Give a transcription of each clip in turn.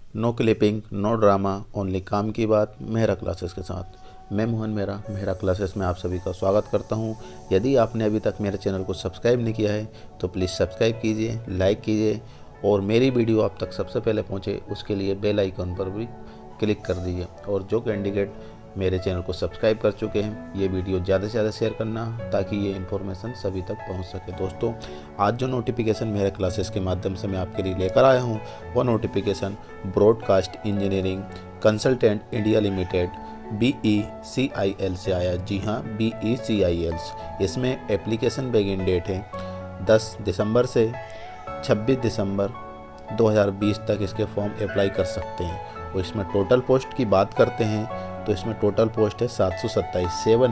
No clipping, no drama, only काम की बात, मेहरा क्लासेस के साथ। मैं मोहन मेहरा क्लासेस में आप सभी का स्वागत करता हूं। यदि आपने अभी तक मेरे चैनल को सब्सक्राइब नहीं किया है तो प्लीज़ सब्सक्राइब कीजिए, लाइक कीजिए और मेरी वीडियो आप तक सबसे पहले पहुंचे उसके लिए बेल आइकन पर भी क्लिक कर दीजिए। और जो कैंडिडेट मेरे चैनल को सब्सक्राइब कर चुके हैं, ये वीडियो ज़्यादा से ज़्यादा शेयर करना ताकि ये इन्फॉर्मेशन सभी तक पहुंच सके। दोस्तों, आज जो नोटिफिकेशन मेरे क्लासेस के माध्यम से मैं आपके लिए लेकर आया हूं, वो notification broadcast engineering consultant India limited BECIL से आया। जी हाँ, BECIL। इसमें एप्लीकेशन बिगिन डेट है 10 दिसंबर से 26 दिसंबर 2020 तक इसके फॉर्म अप्लाई कर सकते हैं। और इसमें टोटल पोस्ट की बात करते हैं तो इसमें टोटल पोस्ट है 727।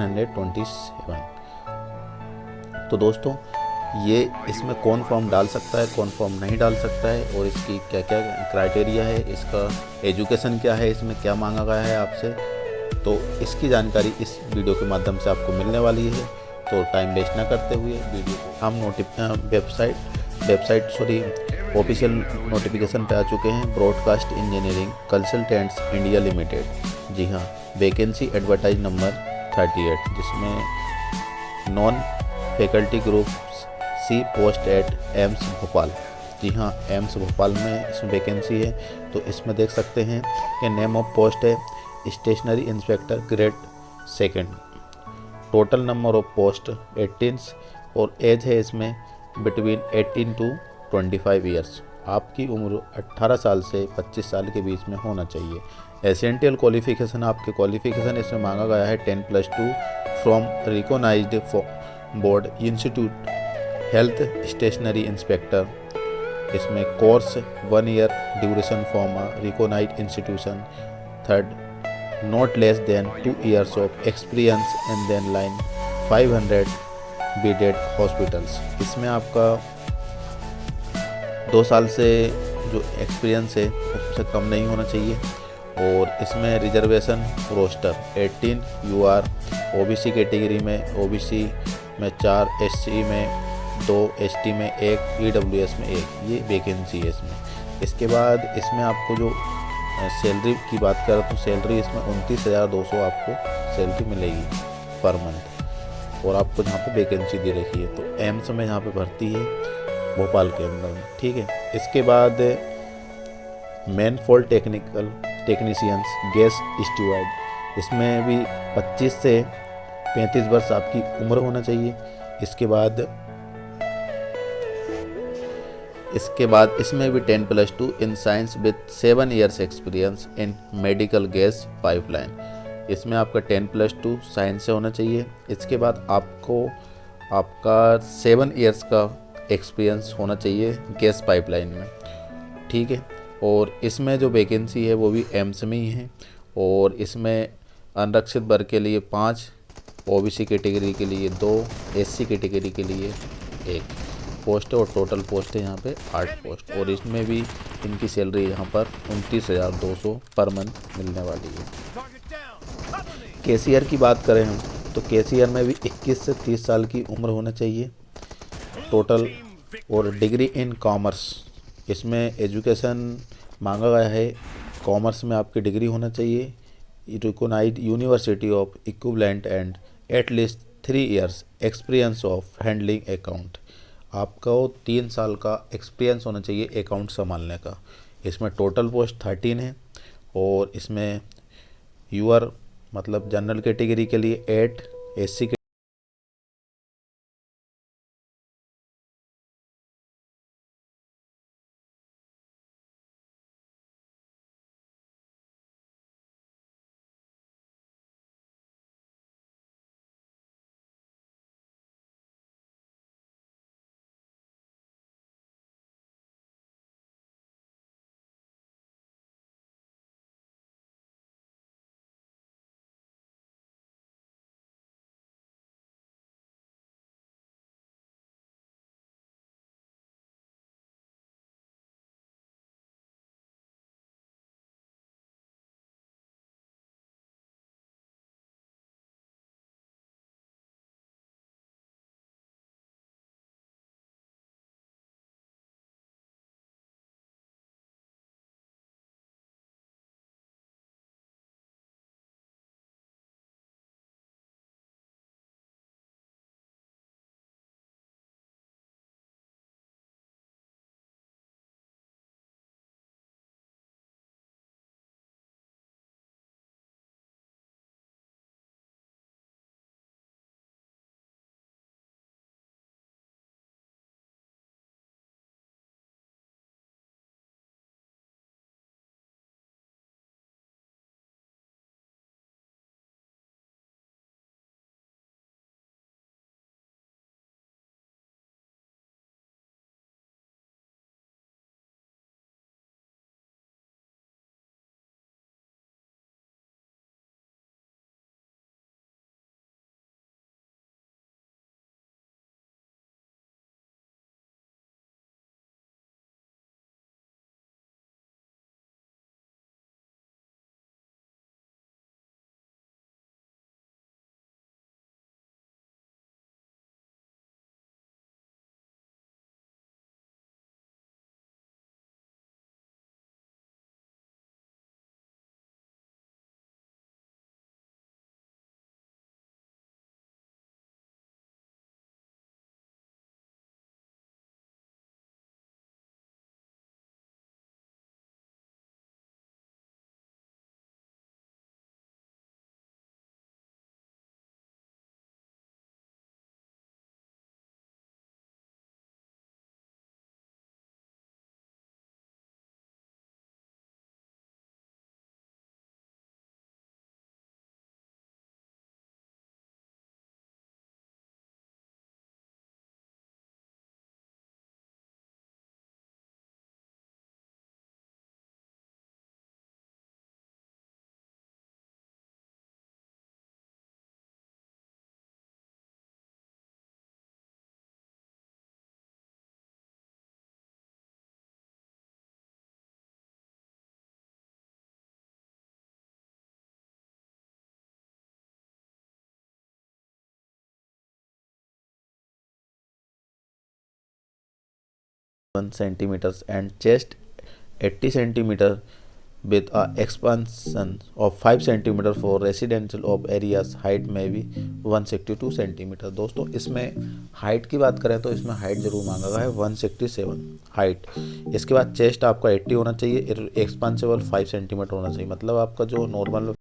तो दोस्तों, ये इसमें कौन फॉर्म डाल सकता है, कौन फॉर्म नहीं डाल सकता है और इसकी क्या क्या क्राइटेरिया है, इसका एजुकेशन क्या है, इसमें क्या मांगा गया है आपसे, तो इसकी जानकारी इस वीडियो के माध्यम से आपको मिलने वाली है। तो टाइम वेस्ट ना करते हुए वीडियो को हम ऑफिशियल नोटिफिकेशन पे आ चुके हैं। Broadcast engineering consultants India limited. जी हाँ, वैकेंसी एडवर्टाइज नंबर 38, जिसमें non faculty group C post at AIIMS Bhopal. जी हाँ, एम्स भोपाल में इसमें वैकेंसी है। तो इसमें देख सकते हैं कि नेम ऑफ पोस्ट है stationery inspector grade 2। Total number of post 18 और एज है इसमें बिटवीन 18 टू 25 ईयर्स। आपकी उम्र 18 साल से 25 साल के बीच में होना चाहिए। एसेंशियल क्वालिफिकेशन, आपके क्वालिफिकेशन इसमें मांगा गया है 10+2 from recognised board institute health stationery inspector. इसमें course 1 year duration from recognised institution. Third, not less than 2 years of experience and then line 500 bedded hospitals. इसमें आपका 2 साल से जो एक्सपीरियंस है उससे कम नहीं होना चाहिए। और इसमें reservation roster 18 UR, OBC category में OBC में 4, SC में 2, ST में 1, EWS में 1, ये वैकेंसी है इसमें। इसके बाद इसमें आपको जो सैलरी की बात करें तो सैलरी इसमें 29,200 आपको सैलरी मिलेगी पर मंथ। और आपको जहाँ पे वैकेंसी दे रखी है तो एम्स में यहाँ पे भर्ती है भोपाल के अंदर में, ठीक है। इसके बाद man fall technicians gas steward, इसमें भी 25 से 35 वर्ष आपकी उम्र होना चाहिए। इसके बाद इसमें भी 10+2 in science with 7 years experience in medical gas pipeline. इसमें आपका 10+2 साइंस से होना चाहिए। इसके बाद आपका 7 ईयर्स का एक्सपीरियंस होना चाहिए गैस पाइपलाइन में, ठीक है। और इसमें जो वैकेंसी है वो भी एम्स में ही है। और इसमें अनरक्षित वर्ग के लिए 5, OBC कैटेगरी के लिए 2, SC कैटेगरी के लिए 1 पोस्ट है। और टोटल पोस्ट है यहाँ पे 8 पोस्ट। और इसमें भी इनकी सैलरी यहाँ पर 29,200 पर मंथ मिलने वाली है। कैशियर की बात करें हम तो कैशियर में भी 21 से 30 साल की उम्र होना चाहिए टोटल। और डिग्री इन कॉमर्स, इसमें एजुकेशन मांगा गया है कॉमर्स में आपकी डिग्री होना चाहिए recognised university of equivalent and at least 3 years experience of handling account. आपको 3 साल का एक्सपीरियंस होना चाहिए अकाउंट संभालने का। इसमें टोटल पोस्ट 13 है। और इसमें यूआर मतलब जनरल कैटेगरी के लिए 8, SC 1 centimeters and chest 80 centimeter with a expansion of 5 centimeter for residential of areas height में भी 162 सेंटीमीटर। दोस्तों इसमें हाइट की बात करें तो इसमें हाइट जरूर मांगा गया है 167 हाइट। इसके बाद चेस्ट आपका 80 होना चाहिए, एक्सपांसिबल 5 सेंटीमीटर होना चाहिए। मतलब आपका जो नॉर्मल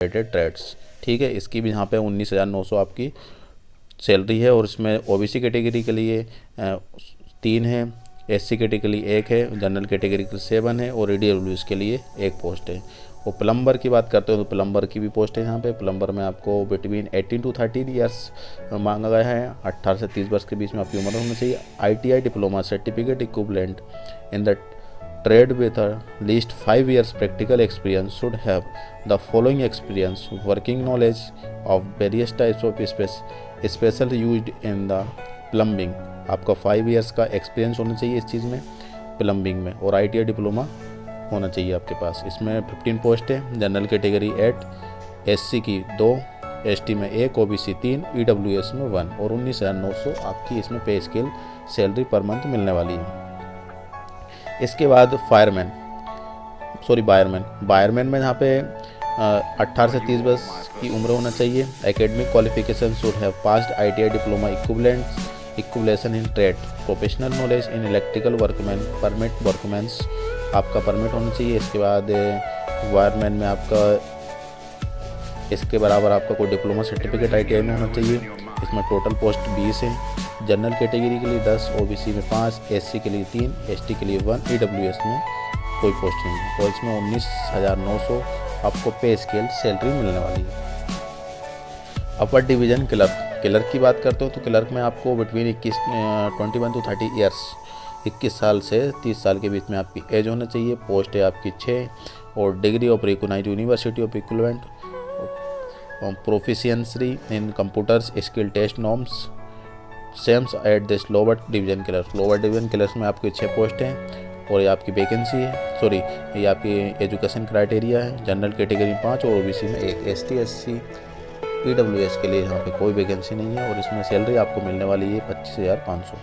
ट्रेड्स, ठीक है। इसकी भी यहाँ पे 19,900 आपकी सैलरी है और इसमें ओबीसी कैटेगरी के लिए 3 है, एससी कैटेगरी 1 है, जनरल कैटेगरी के 7 है और ईडब्ल्यूएस के लिए 1 पोस्ट है। और प्लम्बर की बात करते हो तो प्लम्बर की भी पोस्ट है यहाँ पे। प्लम्बर में आपको बिटवीन 18 to 13 ईयर्स मांगा गया है। 18 से 30 वर्ष के बीच में आपकी उम्र होनी चाहिए। ITI diploma certificate equivalent in the trade with at least 5 years practical experience should have the following experience: working knowledge of various types of special used in the plumbing। आपका 5 years का एक्सपीरियंस होना चाहिए इस चीज़ में, plumbing में, और ITI diploma होना चाहिए आपके पास। इसमें 15 पोस्ट है। जनरल कैटेगरी 8, एससी की 2, एसटी में 1, ओबीसी 3, ईडब्ल्यूएस में 1 और 19,900 आपकी इसमें पे स्केल सैलरी पर मंथ मिलने वाली है। इसके बाद बायरमैन में यहाँ पे 18 से 30 वर्ष की उम्र होना चाहिए। Academic qualification should have passed ITI diploma equivalent in trade, professional knowledge in electrical workman, permit workmans, आपका परमिट होना चाहिए। इसके बाद वायरमैन में आपका इसके बराबर आपका कोई डिप्लोमा सर्टिफिकेट आईटीआई में होना चाहिए। इसमें टोटल पोस्ट 20 है। जनरल कैटेगरी के लिए 10, ओबीसी में 5, एससी के लिए 3, एसटी के लिए 1, ईडब्ल्यूएस में कोई पोस्ट नहीं है। और इसमें 19,900 आपको पे स्केल सैलरी मिलने वाली है। अपर डिवीज़न क्लर्क की बात करते हो तो क्लर्क में आपको बिटवीन 21 to 30 ईयर्स, 21 साल से 30 साल के बीच में आपकी एज होना चाहिए। पोस्ट है आपकी 6 और degree of recognised university of equivalent, proficiency in computers skill test norms same at this lower division clerk. Lower division clerk में आपकी 6 पोस्ट हैं और ये आपकी वैकेंसी है, सॉरी ये आपकी एजुकेशन क्राइटेरिया है। जनरल कैटेगरी में 5 और ओबीसी में 1, एसटी एससी ईडब्ल्यूएस के लिए यहाँ पे कोई वैकेंसी नहीं है और इसमें सैलरी आपको मिलने वाली है 25,500।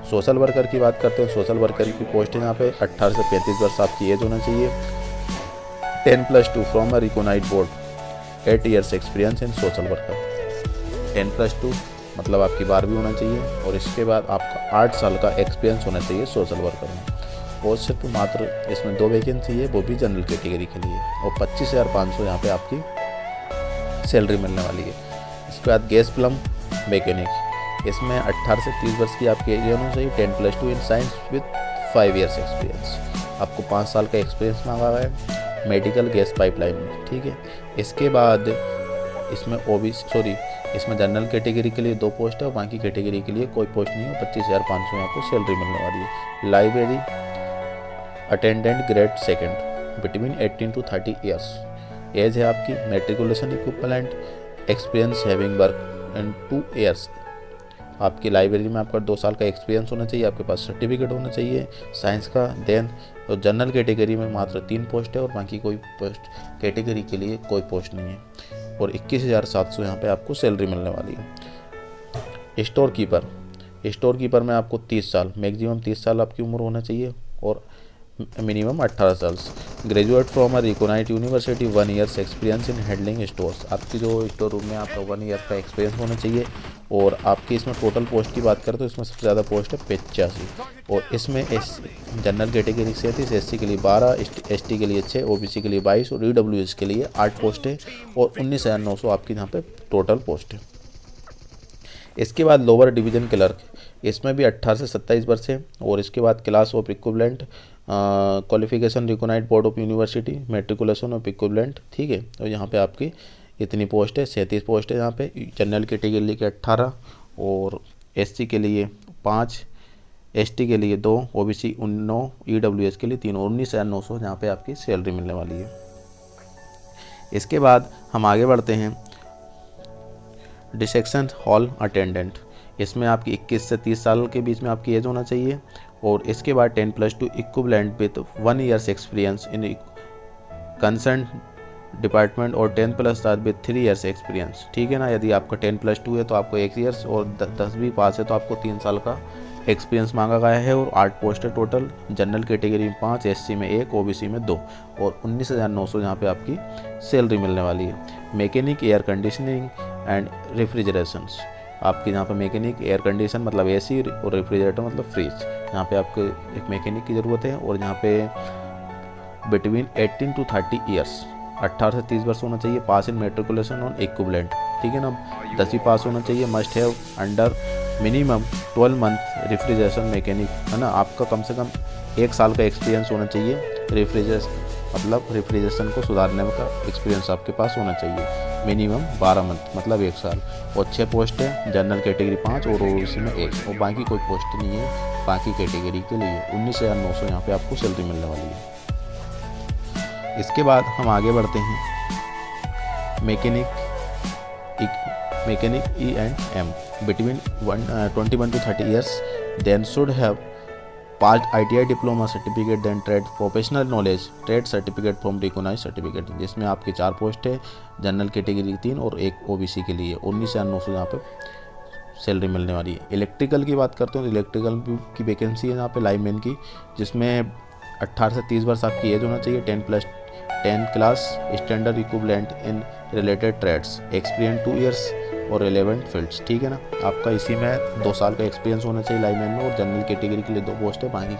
सोशल वर्कर की बात करते हैं। सोशल वर्कर की पोस्ट है यहाँ पे 18 से 35 वर्ष आपकी एज होना चाहिए। 10+2 from a recognised board, 8 years experience in social worker. 10+2 मतलब आपकी 12वीं होना चाहिए और इसके बाद आपका 8 साल का एक्सपीरियंस होना चाहिए सोशल वर्कर में। और सिर्फ मात्र इसमें 2 वैकेंसी है, वो भी जनरल कैटेगरी के लिए, और 25,500 यहाँ पे आपकी सैलरी मिलने वाली है। इसके बाद गैस प्लम मैकेनिक, इसमें 18 से 30 वर्ष की आपकी एज होनी चाहिए। 10+2 in science with 5 years experience, आपको 5 साल का एक्सपीरियंस मांगा गया है मेडिकल गैस पाइपलाइन में, ठीक है। इसके बाद इसमें इसमें जनरल कैटेगरी के लिए 2 पोस्ट है और बाकी कैटेगरी के लिए कोई पोस्ट नहीं है। 25,500 आपको सैलरी मिलने वाली है। Library attendant grade 2 between 18 to 30 years, age है आपकी matriculation equivalent, experience having work in 2 years. आपकी लाइब्रेरी में आपका 2 साल का एक्सपीरियंस होना चाहिए, आपके पास सर्टिफिकेट होना चाहिए साइंस का। देन तो जनरल कैटेगरी में मात्र 3 पोस्ट है और बाकी कोई पोस्ट कैटेगरी के लिए कोई पोस्ट नहीं है और 21,700 यहाँ पे आपको सैलरी मिलने वाली है। स्टोर कीपर में आपको 30 साल, मैक्सिमम 30 साल आपकी उम्र होना चाहिए और मिनिमम 18 साल। Graduate from a recognised university, 1 years experience in handling stores, आपकी जो स्टोर रूम में आपका 1 ईयर का एक्सपीरियंस होना चाहिए। और आपकी इसमें टोटल पोस्ट की बात करें तो इसमें सबसे ज़्यादा पोस्ट है 85 और इसमें जनरल कैटेगरी 37, एससी के लिए 12, एसटी के लिए 6, ओबीसी के लिए 22 और ईडब्ल्यूएस के लिए 8 पोस्ट है और 19,900 आपकी यहाँ पे टोटल पोस्ट है। इसके बाद लोअर डिवीज़न क्लर्क, इसमें भी 18 से 27 वर्ष है और इसके बाद class of equivalent qualification recognised board of university, matriculation of equivalent, ठीक है। तो यहाँ पे आपकी इतनी पोस्ट है, 37 पोस्ट है यहाँ पे। जनरल कैटेगरी के 18 और एससी के लिए 5, एसटी के लिए 2, ओबीसी 9, ईडब्ल्यूएस के लिए 3 और 19,900 यहाँ पे आपकी सैलरी मिलने वाली है। इसके बाद हम आगे बढ़ते हैं। डिसेक्शन हॉल अटेंडेंट, इसमें आपकी 21 से 30 साल के बीच में आपकी एज होना चाहिए और इसके बाद 10+2 equivalent with 1 years experience in concern department और 10+7 विद 3 ईयर्स एक्सपीरियंस, ठीक है ना। यदि आपका 10+2 है तो आपको 1 ईयर्स और 10वीं पास है तो आपको 3 साल का एक्सपीरियंस मांगा गया है और 8 पोस्ट है टोटल। जनरल कैटेगरी में 5, एससी में 1, ओबीसी में 2 और 19,900 यहाँ पे आपकी सैलरी मिलने वाली है। मैकेनिक एयर कंडीशनिंग एंड रेफ्रिजरेशंस, आपकी यहाँ पे मैकेनिक एयर कंडीशन मतलब एसी और रेफ्रिजरेटर मतलब फ्रिज, यहाँ पे आपको एक मैकेनिक की ज़रूरत है और यहाँ पे बिटवीन 18 to 30 ईयर्स, 18 से 30 वर्ष होना चाहिए। पास इन मेट्रिकुलेशन ऑन इक्विवेलेंट, ठीक है ना। 10वीं पास होना चाहिए। Must have under minimum 12 month refrigeration mechanic, है ना। आपका कम से कम 1 साल का एक्सपीरियंस होना चाहिए रेफ्रिजरेशन मतलब रेफ्रिजरेशन को सुधारने का एक्सपीरियंस आपके पास होना चाहिए। मिनिमम 12 मंथ मतलब 1 साल और 6 पोस्ट है। जनरल कैटेगरी 5 और ओबीसी में 1 और बाकी कोई पोस्ट नहीं है बाकी कैटेगरी के लिए। 19,900 यहाँ पे आपको सैलरी मिलने वाली है। इसके बाद हम आगे बढ़ते हैं। Mechanic E&M between 21 to 30 years, then should have pass ITI diploma certificate, then trade professional knowledge, trade certificate from recognised certificate, जिसमें आपकी 4 पोस्ट है। जनरल कैटेगरी 3 और 1 ओबीसी के लिए। 19,900 यहाँ पे सैलरी मिलने वाली है। इलेक्ट्रिकल की बात करते हैं तो इलेक्ट्रिकल की वैकेंसी है यहाँ पे लाइनमैन की, जिसमें 18 से 30 वर्ष आपकी एज होना चाहिए। 10+ class standard equivalent in related trades, experience 2 years और रिलेवेंट फील्ड्स, ठीक है ना। आपका इसी में 2 साल का एक्सपीरियंस होना चाहिए लाइनमैन में। और जनरल कैटेगरी के लिए 2 पोस्ट है, बाकी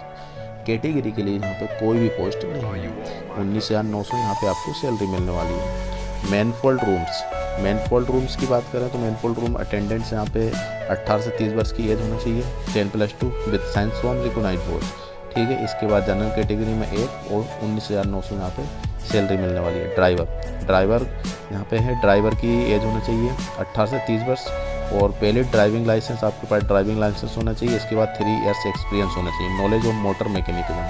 कैटेगरी के लिए यहाँ पे कोई भी पोस्ट नहीं है। 19,900 यहाँ पे आपको सैलरी मिलने वाली है। मैनफोल्ड रूम्स, मैनफोल्ड रूम्स की बात करें तो मैनफोल्ड रूम अटेंडेंट्स यहाँ पे 18 से 30 वर्ष की एज होना चाहिए, 10+2 with science form recognised board, ठीक है। इसके बाद जनरल कैटेगरी में 1 और 19,900 यहाँ पे सैलरी मिलने वाली है। ड्राइवर यहाँ पे है, ड्राइवर की एज होना चाहिए 18 से 30 वर्ष और पहले ड्राइविंग लाइसेंस, आपके पास ड्राइविंग लाइसेंस होना चाहिए। इसके बाद 3 ईयर्स एक्सपीरियंस होना चाहिए, नॉलेज ऑफ मोटर मैकेनिज्म,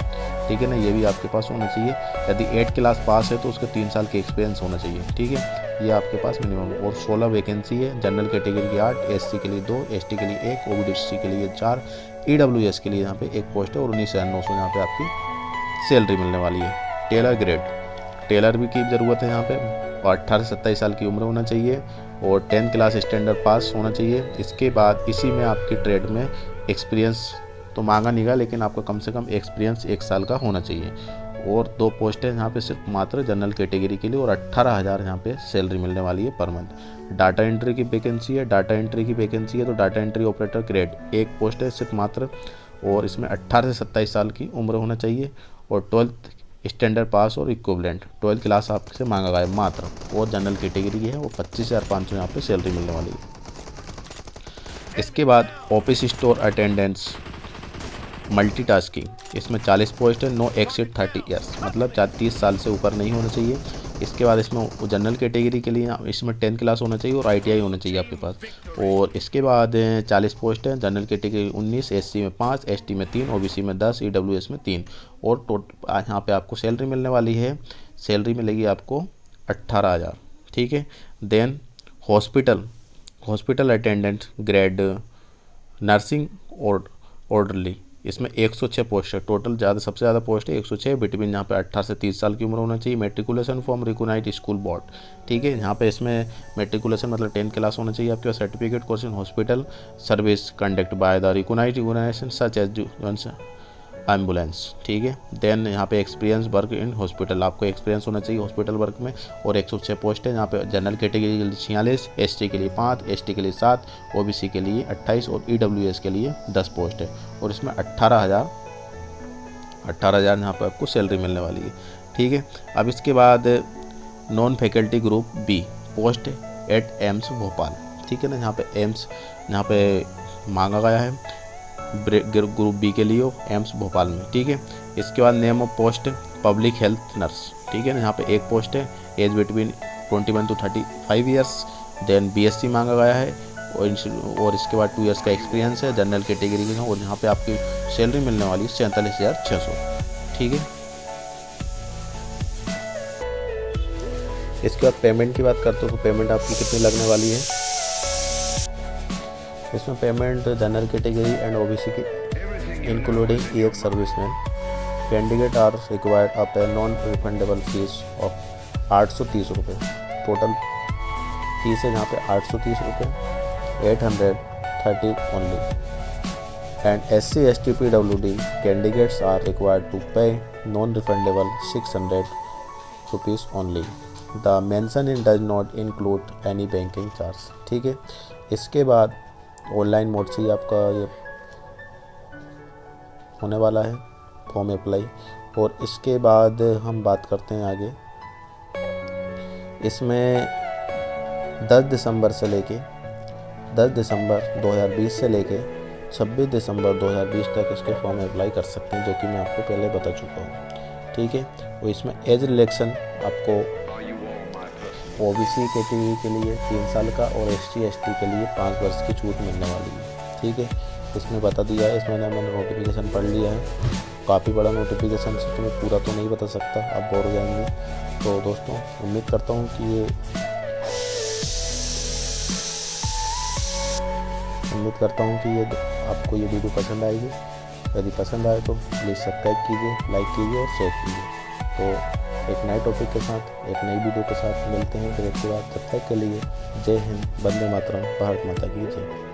ठीक है ना, ये भी आपके पास होना चाहिए। यदि 8 क्लास पास है तो उसके 3 साल की एक्सपीरियंस होना चाहिए, ठीक है। ये आपके पास मिनिमम। और 16 वैकेंसी है, जनरल कैटेगरी की 8, SC के लिए 2, ST के लिए 1, OBC के लिए 4, EWS के लिए यहाँ पे 1 पोस्ट है और 19,900 यहाँ पे आपकी सैलरी मिलने वाली है। टेलर ग्रेड, टेलर भी की ज़रूरत है यहाँ पे, और 18 से 27 साल की उम्र होना चाहिए और 10 क्लास स्टैंडर्ड पास होना चाहिए। इसके बाद इसी में आपकी ट्रेड में एक्सपीरियंस तो मांगा नहीं गया, लेकिन आपका कम से कम एक्सपीरियंस 1 साल का होना चाहिए। और 2 पोस्ट है यहाँ पे सिर्फ मात्र जनरल कैटेगरी के लिए और 18,000 यहाँ पे सैलरी मिलने वाली है पर मंथ। डाटा एंट्री की वैकेंसी है, तो data entry operator grade 1 post है सिर्फ मात्र, और इसमें 18 से 27 साल की उम्र होना चाहिए और 12th स्टैंडर्ड पास और इक्विवेलेंट 12th क्लास आपसे मांगा गया है मात्र, और जनरल कैटेगरी की है और 25,500 यहाँ पे सैलरी मिलने वाली है। इसके बाद ऑफिस स्टोर अटेंडेंट्स मल्टीटास्किंग, इसमें 40 पोस्ट है, नो एक्सीड 30 ईयर्स, मतलब 30 साल से ऊपर नहीं होना चाहिए। इसके बाद इसमें जनरल कैटेगरी के लिए इसमें 10 क्लास होना चाहिए और ITI होना चाहिए आपके पास। और इसके बाद 40 पोस्ट है, जनरल कैटेगरी 19, SC में 5, ST में 3, OBC में 10, EWS में 3, और यहाँ पे आपको सैलरी मिलने वाली है, सैलरी मिलेगी आपको 18,000, ठीक है। Then hospital attendant grade nursing और ऑर्डरली, इसमें 106 पोस्ट है टोटल, सबसे ज़्यादा पोस्ट है 106, बिटवीन यहाँ पे 18 से 30 साल की उम्र होना चाहिए। Matriculation form recognised school board, ठीक है। यहाँ पे इसमें मेट्रिकुलेशन मतलब 10 क्लास होना चाहिए आपके पास। Certificate question hospital service conduct by the recognised organisation such as ambulance, ठीक है। देन यहाँ पे एक्सपीरियंस वर्क इन हॉस्पिटल, आपको एक्सपीरियंस होना चाहिए हॉस्पिटल वर्क में, और 106 पोस्ट है। यहाँ पे जनरल कैटेगरी के लिए 46, ST के लिए 5, ST के लिए 7, OBC के लिए 28 और EWS के लिए 10 पोस्ट है, और इसमें 18,000 यहाँ पे आपको सैलरी मिलने वाली है, ठीक है। अब इसके बाद non faculty group B post at AIIMS Bhopal, ठीक है ना। यहाँ पे एम्स यहाँ पे मांगा गया है ग्रुप B के लिए एम्स भोपाल में, ठीक है। इसके बाद name of post public health nurse, ठीक है ना। यहाँ पे 1 पोस्ट है, age between 21 to 35 years. Then BSc मांगा गया है और इसके बाद 2 ईयर्स का एक्सपीरियंस है जनरल कैटेगरी का, और यहाँ पे आपकी सैलरी मिलने वाली है 47,600, ठीक है। इसके बाद पेमेंट की बात करते हो तो पेमेंट आपकी कितनी लगने वाली है। इसमें payment general category and OBC की including EX serviceman candidate are required a pay non refundable fees of 830 रुपये, टोटल फीस है यहाँ पे 830 रुपये, 830 only. And SC ST PWD candidates are required to pay non refundable 600 rupees only. The mention in does not include any banking charge, ठीक है। इसके बाद online mode से ही आपका ये होने वाला है फॉर्म अप्लाई। और इसके बाद हम बात करते हैं आगे, इसमें 10 दिसंबर 2020 से लेके 26 दिसंबर 2020 तक इसके फॉर्म अप्लाई कर सकते हैं, जो कि मैं आपको पहले बता चुका हूँ, ठीक है। और इसमें एज रिलैक्सन आपको OBC कैटेगरी के लिए 3 साल का और SC ST के लिए 5 वर्ष की छूट मिलने वाली है, ठीक है। इसमें बता दिया है, इसमें मैंने नोटिफिकेशन पढ़ लिया है, काफ़ी बड़ा नोटिफिकेशन से तो मैं पूरा तो नहीं बता सकता, आप बोर हो जाएंगे। तो दोस्तों उम्मीद करता हूँ कि ये आपको ये वीडियो पसंद आएगी। यदि पसंद आए तो प्लीज़ सब्सक्राइब कीजिए, लाइक कीजिए और शेयर कीजिए। तो एक नए टॉपिक के साथ, एक नई वीडियो के साथ मिलते हैं फिर एक बार। तब तक के लिए जय हिंद, वंदे मातरम, भारत माता की जय।